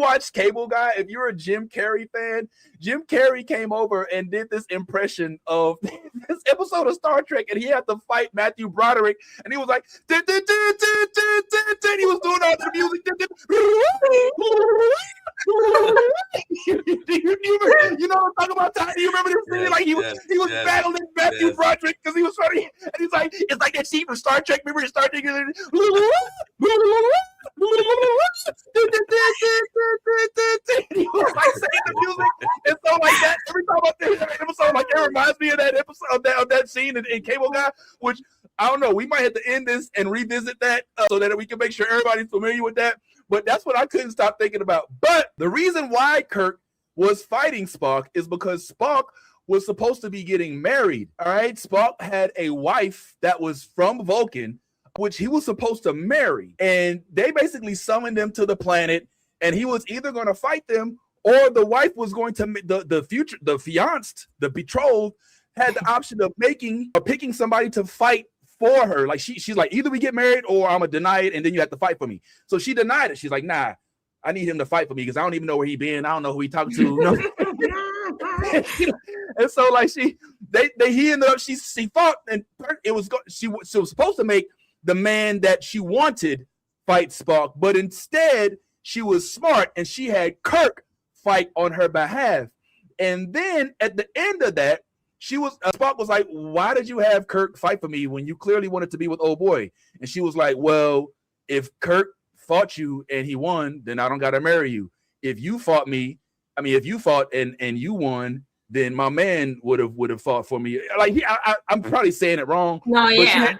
watch Cable Guy, if you're a Jim Carrey fan, Jim Carrey came over and did this impression of this episode of Star Trek, and he had to fight Matthew Broderick, and he was like, he was doing all the music. You know what I'm talking about, Ty? You remember this scene? Like he was battling Matthew Broderick because he was trying to, and he's like, it's like that scene from Star Trek. Remember Star Trek? He was like saying the music, and so like that every time I think that episode, like it reminds me of that episode of that scene in Cable Guy, which I don't know. We might have to end this and revisit that so that we can make sure everybody's familiar with that. But that's what I couldn't stop thinking about. But the reason why Kirk was fighting Spock is because Spock was supposed to be getting married. All right. Spock had a wife that was from Vulcan, which he was supposed to marry. And they basically summoned him to the planet, and he was either going to fight them or the wife was going to, the fiancé, the betrothed, had the option of picking somebody to fight for her. Like she's like, either we get married or I'm gonna deny it, and then you have to fight for me. So she denied it. She's like, nah, I need him to fight for me because I don't even know where he been. I don't know who he talking to. No. And so like he ended up, she fought, and she was supposed to make the man that she wanted fight Spock, but instead she was smart and she had Kirk fight on her behalf. And then at the end of that, Spock was like, why did you have Kirk fight for me when you clearly wanted to be with old boy? And she was like, well, if Kirk fought you and he won, then I don't got to marry you. If you fought and you won, then my man would have fought for me. Like I'm probably saying it wrong. No, yeah.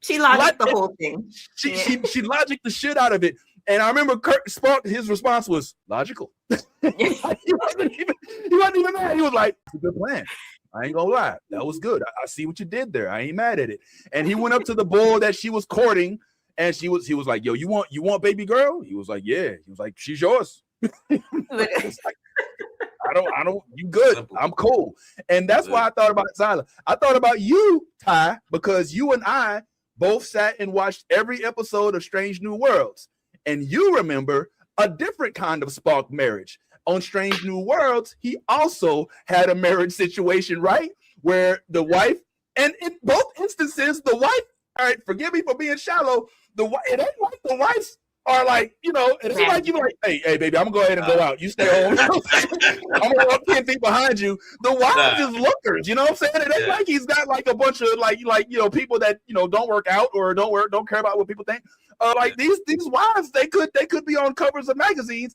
She logicked the whole thing. She logicked the shit out of it. And I remember Spock, his response was logical. he wasn't even mad. He was like, it's a good plan. I ain't gonna lie. That was good. I see what you did there. I ain't mad at it. And he went up to the bull that she was courting, and he was like, yo, you want baby girl? He was like, yeah. He was like, she's yours. Like, I don't, you good. Simple. I'm cool. And that's why I thought about Zyla. I thought about you, Ty, because you and I both sat and watched every episode of Strange New Worlds. And you remember a different kind of Spock marriage. On Strange New Worlds, he also had a marriage situation, right? Where the wife, and in both instances, the wife, all right, forgive me for being shallow, it ain't like the wives are like, it's like you like, hey, baby, I'm gonna go ahead and go out. You stay home. I'm gonna walk 10 feet behind you. The wives is lookers, you know what I'm saying? It ain't like he's got like a bunch of people that don't work out or don't care about what people think. Like these wives, they could be on covers of magazines.